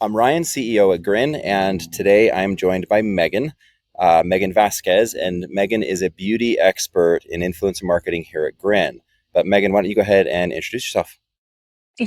I'm Ryan, CEO at GRIN, and today I'm joined by Megan Vasquez, and Megan is a beauty expert in influencer marketing here at GRIN. But Megan, why don't you go ahead and introduce yourself?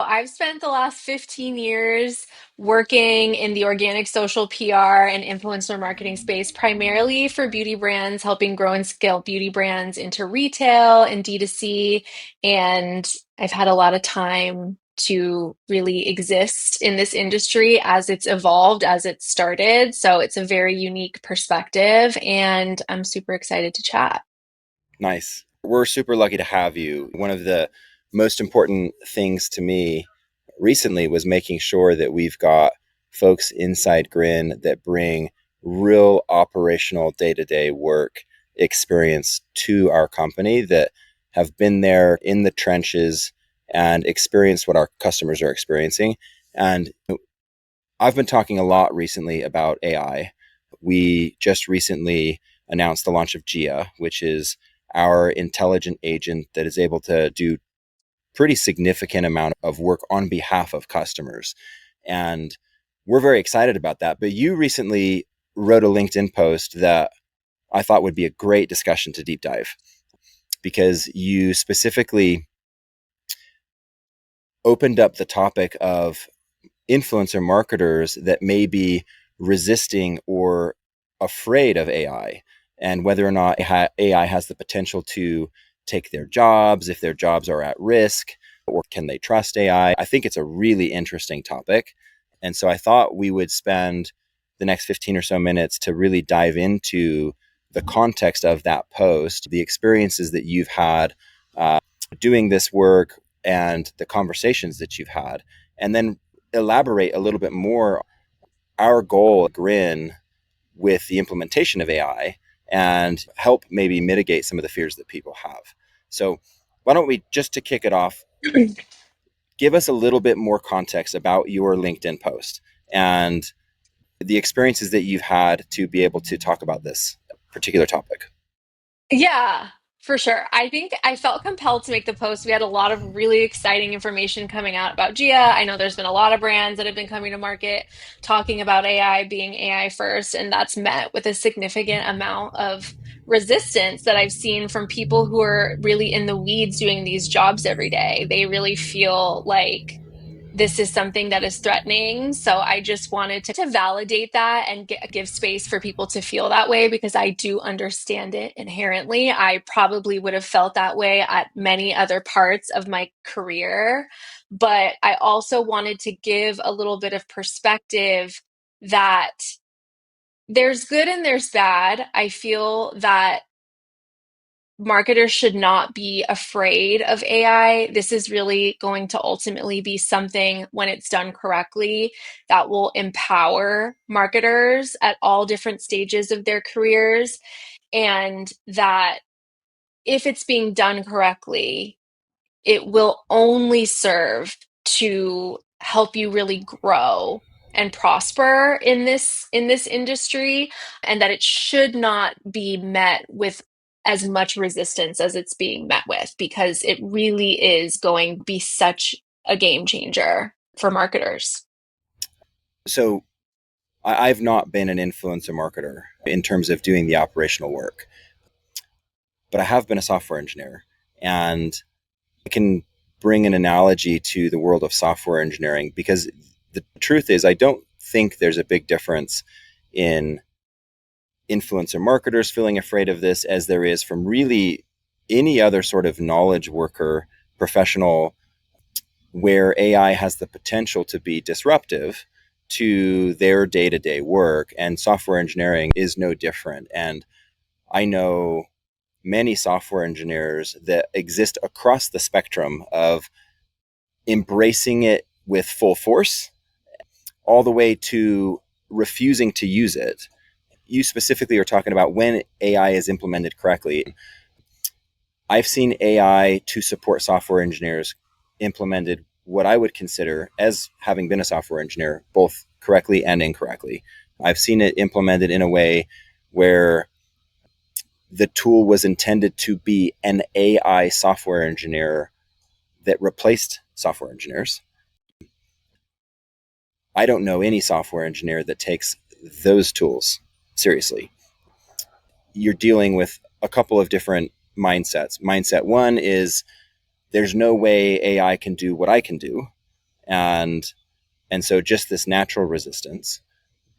I've spent the last 15 years working in the organic social PR and influencer marketing space, primarily for beauty brands, helping grow and scale beauty brands into retail and D2C. And I've had a lot of time to really exist in this industry as it's evolved, as it started. So it's a very unique perspective, and I'm super excited to chat. Nice. We're super lucky to have you. One of the most important things to me recently was making sure that we've got folks inside GRIN that bring real operational day to day work experience to our company, that have been there in the trenches and experienced what our customers are experiencing. And I've been talking a lot recently about AI. We just recently announced the launch of Gia, which is our intelligent agent that is able to do pretty significant amount of work on behalf of customers. And we're very excited about that. But you recently wrote a LinkedIn post that I thought would be a great discussion to deep dive, because you specifically opened up the topic of influencer marketers that may be resisting or afraid of AI, and whether or not AI has the potential to take their jobs, if their jobs are at risk, or can they trust AI? I think it's a really interesting topic. And so I thought we would spend the next 15 or so minutes to really dive into the context of that post, the experiences that you've had doing this work, and the conversations that you've had, and then elaborate a little bit more our goal at GRIN with the implementation of AI, and help maybe mitigate some of the fears that people have. So why don't we, just to kick it off, give us a little bit more context about your LinkedIn post and the experiences that you've had to be able to talk about this particular topic. Yeah, for sure. I think I felt compelled to make the post. We had a lot of really exciting information coming out about Gia. I know there's been a lot of brands that have been coming to market talking about AI being AI first, and that's met with a significant amount of resistance that I've seen from people who are really in the weeds doing these jobs every day. They really feel like this is something that is threatening. So I just wanted to validate that and give space for people to feel that way, because I do understand it inherently. I probably would have felt that way at many other parts of my career. But I also wanted to give a little bit of perspective that there's good and there's bad. I feel that marketers should not be afraid of AI. This is really going to ultimately be something, when it's done correctly, that will empower marketers at all different stages of their careers. And that if it's being done correctly, it will only serve to help you really grow and prosper in this industry, and that it should not be met with as much resistance as it's being met with, because it really is going to be such a game changer for marketers. So I've not been an influencer marketer in terms of doing the operational work, but I have been a software engineer. And I can bring an analogy to the world of software engineering, because the truth is, I don't think there's a big difference in influencer marketers feeling afraid of this as there is from really any other sort of knowledge worker professional, where AI has the potential to be disruptive to their day to day work. And software engineering is no different. And I know many software engineers that exist across the spectrum of embracing it with full force, all the way to refusing to use it. You specifically are talking about when AI is implemented correctly. I've seen AI to support software engineers implemented what I would consider, as having been a software engineer, both correctly and incorrectly. I've seen it implemented in a way where the tool was intended to be an AI software engineer that replaced software engineers. I don't know any software engineer that takes those tools seriously. You're dealing with a couple of different mindsets. Mindset one is there's no way AI can do what I can do, and so just this natural resistance.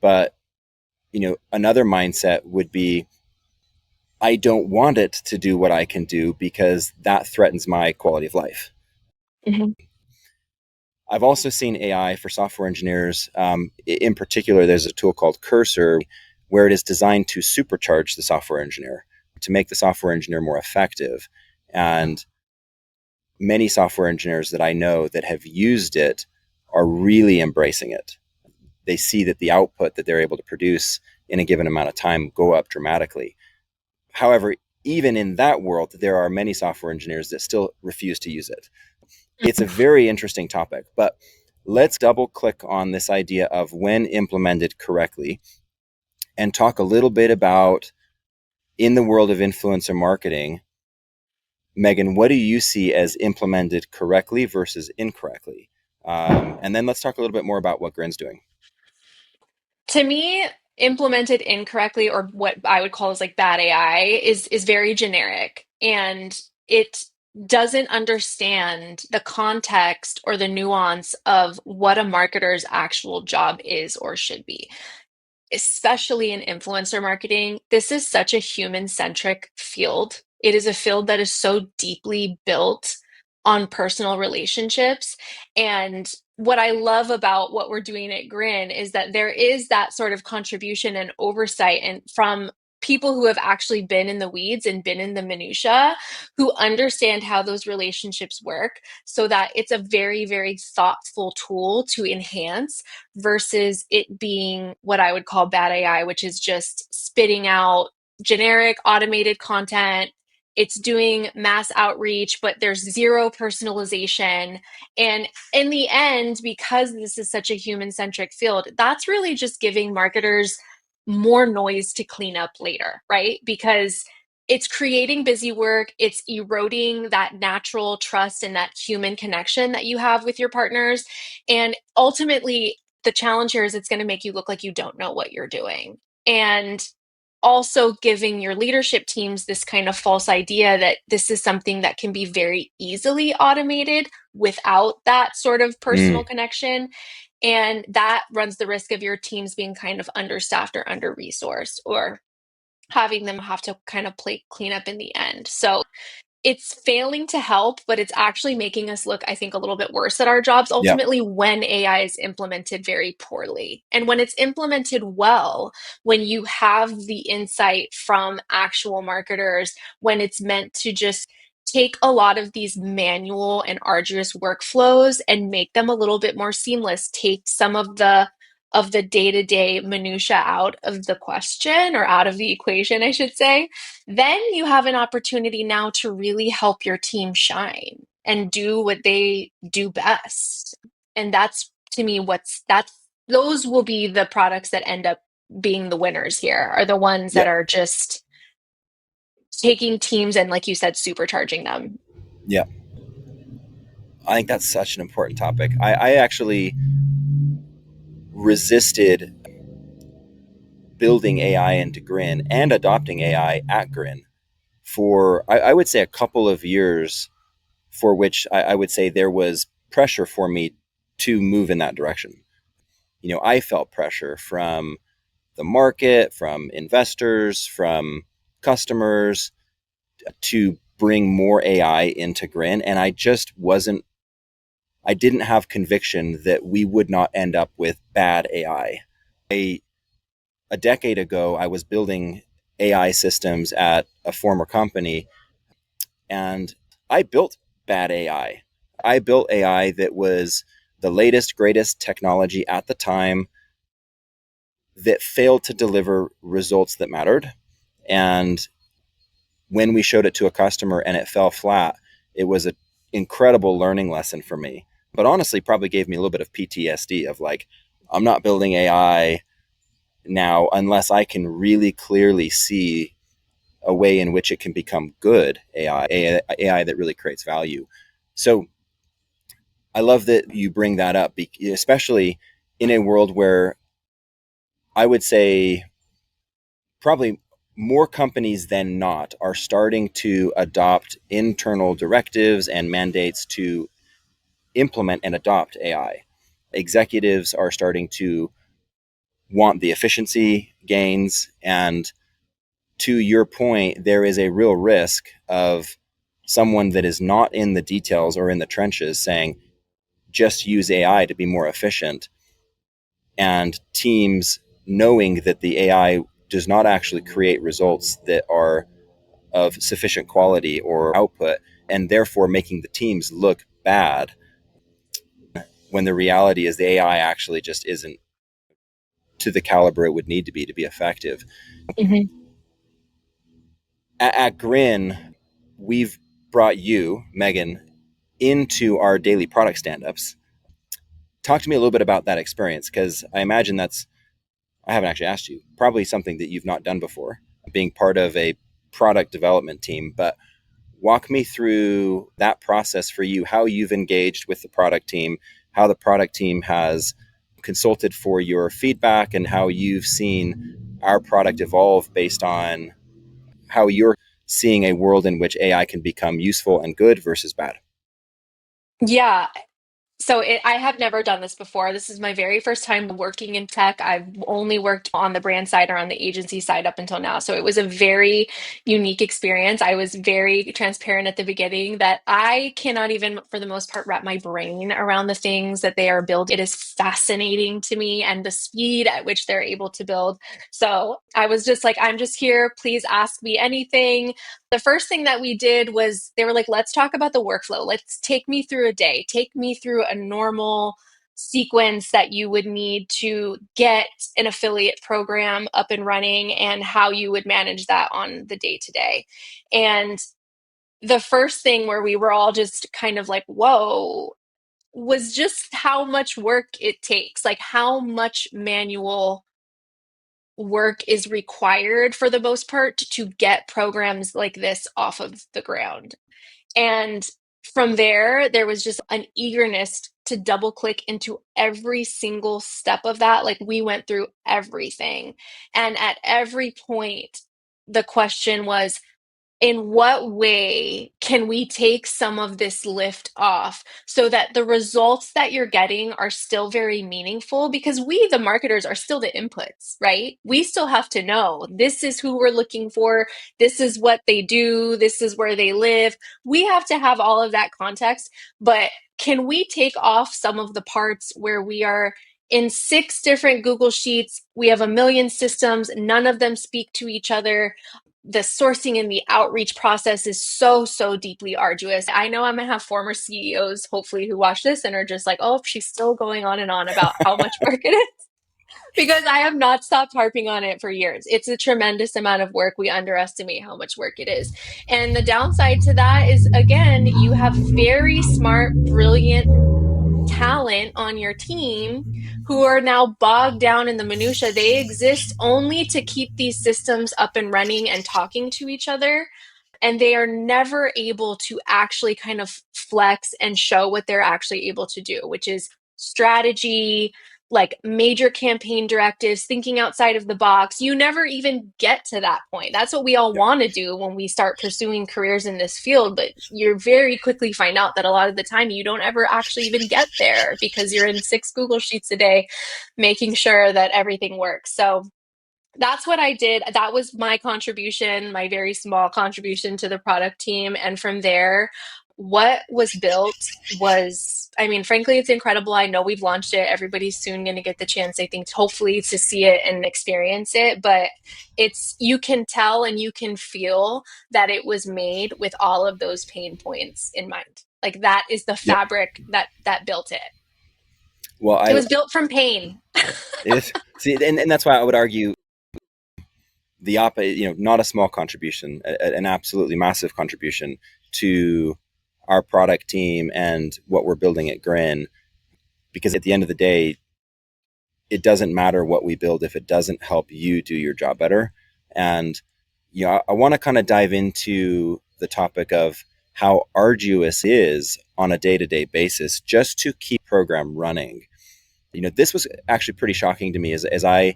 But another mindset would be I don't want it to do what I can do because that threatens my quality of life. Mhm. I've also seen AI for software engineers. In particular, there's a tool called Cursor where it is designed to supercharge the software engineer, to make the software engineer more effective. And many software engineers that I know that have used it are really embracing it. They see that the output that they're able to produce in a given amount of time go up dramatically. However, even in that world, there are many software engineers that still refuse to use it. It's a very interesting topic, but let's double click on this idea of when implemented correctly and talk a little bit about in the world of influencer marketing. Megan, what do you see as implemented correctly versus incorrectly? And then let's talk a little bit more about what GRIN's doing. To me, implemented incorrectly, or what I would call as like bad AI, is very generic, and it doesn't understand the context or the nuance of what a marketer's actual job is or should be, especially in influencer marketing. This is such a human centric field. It is a field that is so deeply built on personal relationships. And what I love about what we're doing at GRIN is that there is that sort of contribution and oversight and from people who have actually been in the weeds and been in the minutia, who understand how those relationships work, so that it's a very, very thoughtful tool to enhance versus it being what I would call bad AI, which is just spitting out generic automated content. It's doing mass outreach, but there's zero personalization. And in the end, because this is such a human centric field, that's really just giving marketers more noise to clean up later, right? Because it's creating busy work, it's eroding that natural trust and that human connection that you have with your partners. And ultimately, the challenge here is it's going to make you look like you don't know what you're doing. And also giving your leadership teams this kind of false idea that this is something that can be very easily automated without that sort of personal Mm, connection. And that runs the risk of your teams being kind of understaffed or under resourced, or having them have to kind of play cleanup in the end. So it's failing to help, but it's actually making us look, I think, a little bit worse at our jobs yeah. ultimately when AI is implemented very poorly. And when it's implemented well, when you have the insight from actual marketers, when it's meant to just take a lot of these manual and arduous workflows and make them a little bit more seamless, take some of the day-to-day minutia out of the question, or out of the equation, I should say, then you have an opportunity now to really help your team shine and do what they do best. And that's, to me, those will be the products that end up being the winners here, are the ones that Yeah. are just taking teams and, like you said, supercharging them. Yeah. I think that's such an important topic. I actually resisted building AI into GRIN and adopting AI at GRIN for, I would say, a couple of years, for which I would say there was pressure for me to move in that direction. I felt pressure from the market, from investors, from customers to bring more AI into GRIN. And I didn't have conviction that we would not end up with bad AI. A decade ago, I was building AI systems at a former company, and I built bad AI. I built AI that was the latest, greatest technology at the time that failed to deliver results that mattered. And when we showed it to a customer and it fell flat, it was an incredible learning lesson for me. But honestly, probably gave me a little bit of PTSD of like, I'm not building AI now unless I can really clearly see a way in which it can become good AI that really creates value. So I love that you bring that up, especially in a world where I would say probably more companies than not are starting to adopt internal directives and mandates to implement and adopt AI. Executives are starting to want the efficiency gains. And to your point, there is a real risk of someone that is not in the details or in the trenches saying, just use AI to be more efficient. And teams knowing that the AI does not actually create results that are of sufficient quality or output, and therefore making the teams look bad when the reality is the AI actually just isn't to the caliber it would need to be effective. Mhm. At GRIN, we've brought you, Megan, into our daily product stand-ups. Talk to me a little bit about that experience, because I imagine that's, I haven't actually asked you, probably something that you've not done before, being part of a product development team. But walk me through that process for you, how you've engaged with the product team, how the product team has consulted for your feedback, and how you've seen our product evolve based on how you're seeing a world in which AI can become useful and good versus bad. Yeah, I have never done this before. This is my very first time working in tech. I've only worked on the brand side or on the agency side up until now. So it was a very unique experience. I was very transparent at the beginning that I cannot even, for the most part, wrap my brain around the things that they are building. It is fascinating to me and the speed at which they're able to build. So I was just like, I'm just here. Please ask me anything. The first thing that we did was they were like, let's talk about the workflow. Let's take me through a day, take me through a normal sequence that you would need to get an affiliate program up and running and how you would manage that on the day to day. And the first thing where we were all just kind of like, whoa, was just how much work it takes, like how much manual work is required for the most part to get programs like this off of the ground. And from there, there was just an eagerness to double click into every single step of that. Like we went through everything. And at every point, the question was, in what way can we take some of this lift off so that the results that you're getting are still very meaningful? Because we, the marketers, are still the inputs, right? We still have to know this is who we're looking for, this is what they do, this is where they live. We have to have all of that context, but can we take off some of the parts where we are in 6 different Google Sheets? We have a million systems, none of them speak to each other. The sourcing and the outreach process is so deeply arduous. I know I'm gonna have former CEOs hopefully who watch this and are just like, oh, she's still going on and on about how much work it is, because I have not stopped harping on it for years. It's a tremendous amount of work. We underestimate how much work it is. And the downside to that is, again, you have very smart, brilliant talent on your team who are now bogged down in the minutia. They exist only to keep these systems up and running and talking to each other, and they are never able to actually kind of flex and show what they're actually able to do, which is strategy, like major campaign directives, thinking outside of the box. You never even get to that point. That's what we all Yep. want to do when we start pursuing careers in this field, but you very quickly find out that a lot of the time you don't ever actually even get there because you're in 6 Google Sheets a day making sure that everything works. So that's what I did. That was my contribution, my very small contribution to the product team. And from there, what was built was, I mean, frankly, it's incredible. I know we've launched it. Everybody's soon going to get the chance, I think, hopefully to see it and experience it. But you can tell and you can feel that it was made with all of those pain points in mind. Like that is the Yep. fabric that built it. Well, It I was built from pain. it, see, and that's why I would argue the not a small contribution, an absolutely massive contribution to our product team and what we're building at GRIN. Because at the end of the day, it doesn't matter what we build if it doesn't help you do your job better. And I want to kind of dive into the topic of how arduous it is on a day-to-day basis just to keep program running. This was actually pretty shocking to me as I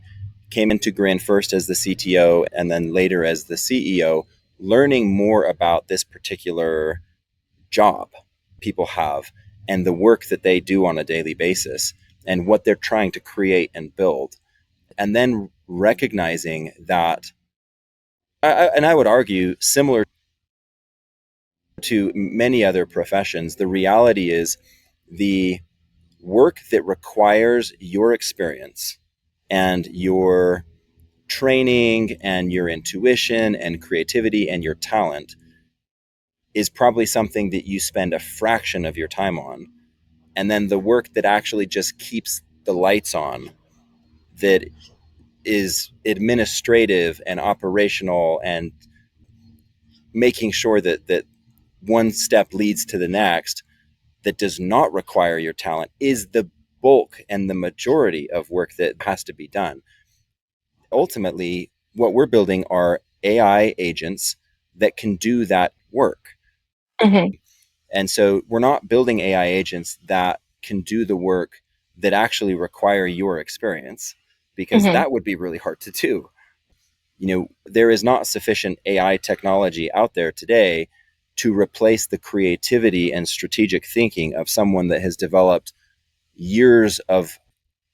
came into GRIN first as the CTO and then later as the CEO, learning more about this particular job people have and the work that they do on a daily basis and what they're trying to create and build. And then recognizing that, and I would argue, similar to many other professions, the reality is the work that requires your experience and your training and your intuition and creativity and your talent is probably something that you spend a fraction of your time on. And then the work that actually just keeps the lights on, that is administrative and operational and making sure that one step leads to the next, that does not require your talent, is the bulk and the majority of work that has to be done. Ultimately, what we're building are AI agents that can do that work. Hmm. And so we're not building AI agents that can do the work that actually require your experience, because Hmm. that would be really hard to do. There is not sufficient AI technology out there today to replace the creativity and strategic thinking of someone that has developed years of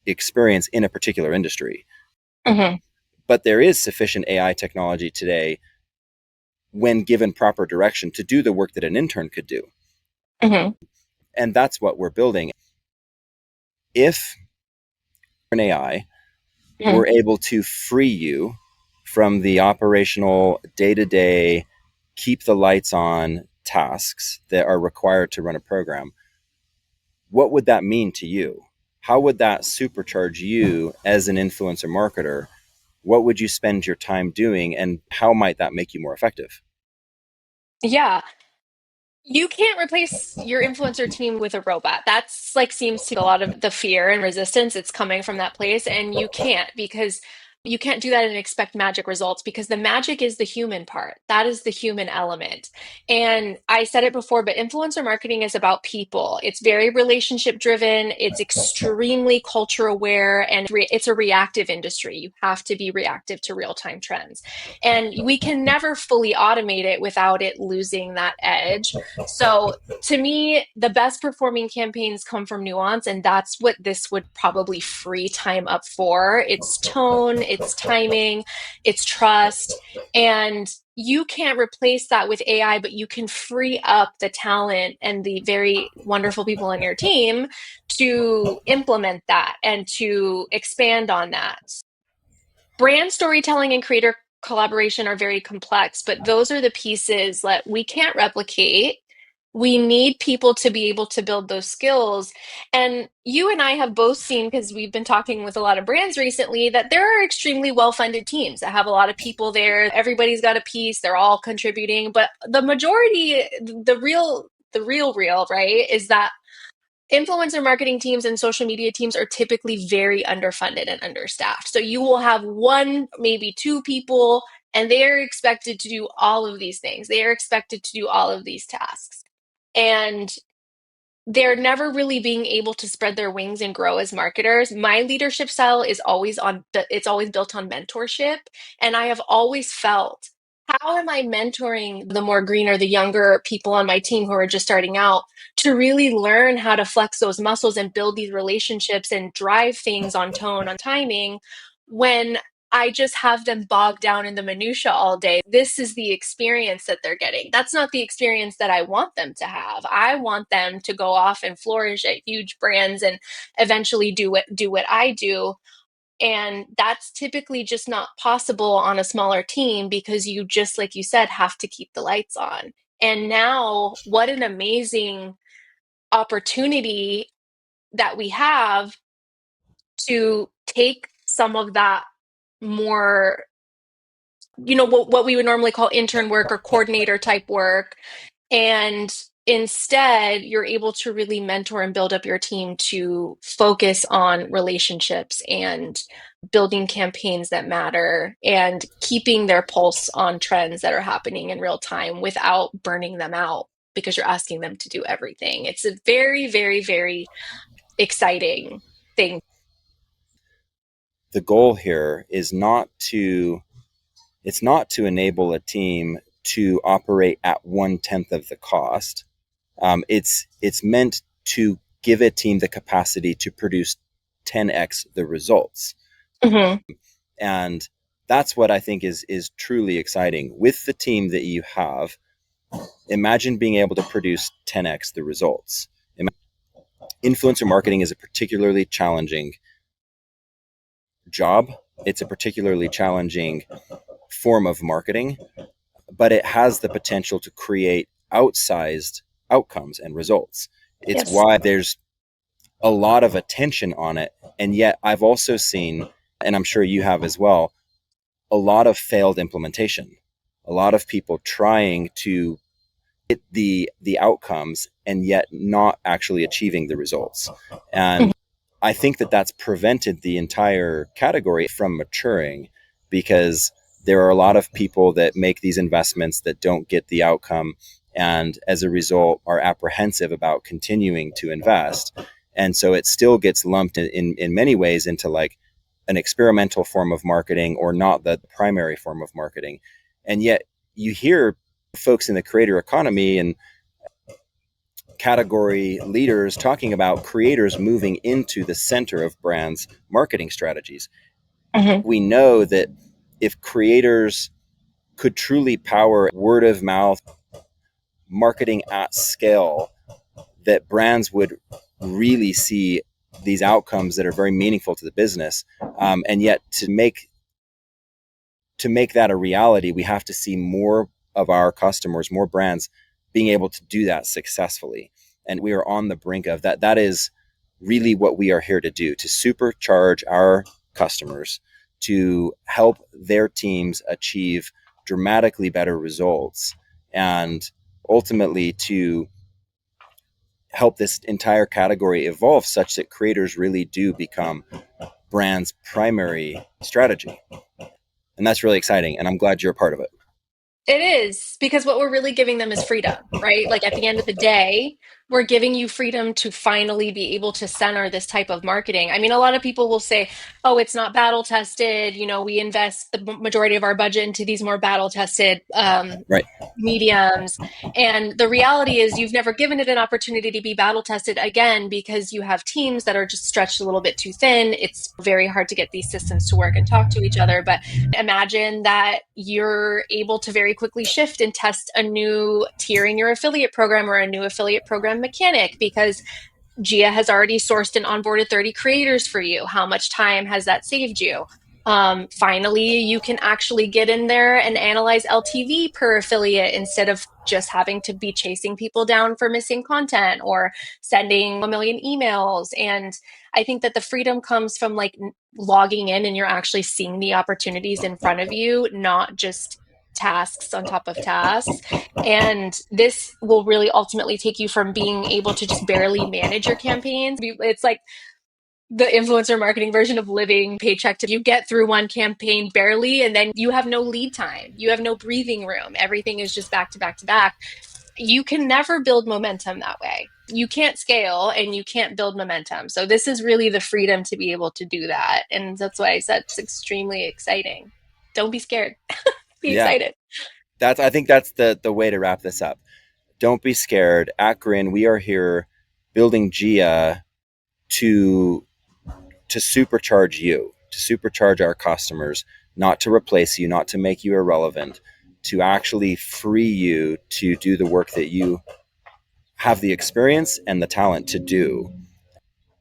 experience in a particular industry. Hmm. But there is sufficient AI technology today, when given proper direction, to do the work that an intern could do. Hmm. And that's what we're building. If an AI Hmm. were able to free you from the operational day to day, keep the lights on tasks that are required to run a program, what would that mean to you? How would that supercharge you as an influencer marketer? What would you spend your time doing, and how might that make you more effective? Yeah. You can't replace your influencer team with a robot. That's like seems to be a lot of the fear and resistance. It's coming from that place. And you can't, because you can't do that and expect magic results, because the magic is the human part. That is the human element. And I said it before, but influencer marketing is about people. It's very relationship driven. It's extremely culture aware, and it's a reactive industry. You have to be reactive to real time trends. And we can never fully automate it without it losing that edge. So to me, the best performing campaigns come from nuance, and that's what this would probably free time up for. It's tone, it's timing, it's trust. And you can't replace that with AI, but you can free up the talent and the very wonderful people on your team to implement that and to expand on that. Brand storytelling and creator collaboration are very complex, but those are the pieces that we can't replicate. We need people to be able to build those skills. And you and I have both seen, because we've been talking with a lot of brands recently, that there are extremely well funded teams that have a lot of people there. Everybody's got a piece, they're all contributing. But the majority, the real, right, is that influencer marketing teams and social media teams are typically very underfunded and understaffed. So you will have one, maybe two people, and they're expected to do all of these things. They are expected to do all of these tasks. And they're never really being able to spread their wings and grow as marketers. My leadership style is always on, it's always built on mentorship. And I have always felt, how am I mentoring the more green or the younger people on my team who are just starting out to really learn how to flex those muscles and build these relationships and drive things on tone, on timing, when I just have them bogged down in the minutia all day? This is the experience that they're getting. That's not the experience that I want them to have. I want them to go off and flourish at huge brands and eventually do what I do. And that's typically just not possible on a smaller team, because you just, like you said, have to keep the lights on. And now, what an amazing opportunity that we have to take some of that more, what we would normally call intern work or coordinator type work, and instead you're able to really mentor and build up your team to focus on relationships and building campaigns that matter and keeping their pulse on trends that are happening in real time without burning them out, because you're asking them to do everything. It's a very, very, very exciting thing. the goal here is not to it's not to enable a team to operate at 1/10 of the cost. It's meant to give a team the capacity to produce 10x the results, Hmm. and that's what I think is truly exciting with the team that you have. Imagine being able to produce 10x the results. Influencer marketing is a particularly challenging job. It's a particularly challenging form of marketing, but it has the potential to create outsized outcomes and results. It's Yes. why there's a lot of attention on it. And yet, I've also seen, and I'm sure you have as well, a lot of failed implementation. A lot of people trying to get the outcomes and yet not actually achieving the results. And I think that that's prevented the entire category from maturing because there are a lot of people that make these investments that don't get the outcome and as a result are apprehensive about continuing to invest. And so it still gets lumped in many ways into like an experimental form of marketing or not the primary form of marketing. And yet you hear folks in the creator economy and category leaders talking about creators moving into the center of brands' marketing strategies. Hmm. We know that if creators could truly power word of mouth marketing at scale, that brands would really see these outcomes that are very meaningful to the business. And yet, to make that a reality, we have to see more of our customers, more brands being able to do that successfully. And we are on the brink of that. That is really what we are here to do, to supercharge our customers, to help their teams achieve dramatically better results, and ultimately to help this entire category evolve such that creators really do become brands' primary strategy. And that's really exciting. And I'm glad you're a part of it. It is because what we're really giving them is freedom, right? Like at the end of the day, we're giving you freedom to finally be able to center this type of marketing. I mean, a lot of people will say, oh, it's not battle tested. You know, we invest the majority of our budget into these more battle tested Right. mediums. And the reality is, you've never given it an opportunity to be battle tested again because you have teams that are just stretched a little bit too thin. It's very hard to get these systems to work and talk to each other. But imagine that you're able to very quickly shift and test a new tier in your affiliate program or a new affiliate program mechanic because Gia has already sourced and onboarded 30 creators for you. How much time has that saved you? Finally, you can actually get in there and analyze LTV per affiliate instead of just having to be chasing people down for missing content or sending a million emails. And I think that the freedom comes from like logging in and you're actually seeing the opportunities in front of you, not just tasks on top of tasks. And this will really ultimately take you from being able to just barely manage your campaigns. It's like the influencer marketing version of living paycheck to you get through one campaign barely, and then you have no lead time. You have no breathing room. Everything is just back to back to back. You can never build momentum that way. You can't scale and you can't build momentum. So this is really the freedom to be able to do that. And that's why I said it's extremely exciting. Don't be scared. Be Yeah. excited. I think that's the way to wrap this up. Don't be scared. At GRIN, we are here building Gia to supercharge you, to supercharge our customers, not to replace you, not to make you irrelevant, to actually free you to do the work that you have the experience and the talent to do.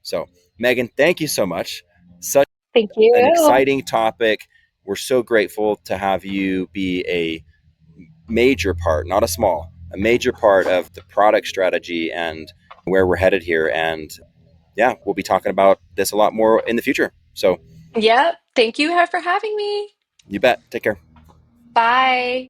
So, Megan, thank you so much. Such Thank an you. exciting topic. We're so grateful to have you be a major part, not a small, a major part of the product strategy and where we're headed here. And yeah, we'll be talking about this a lot more in the future. So Yep. Thank you for having me. you bet. Take care. Bye.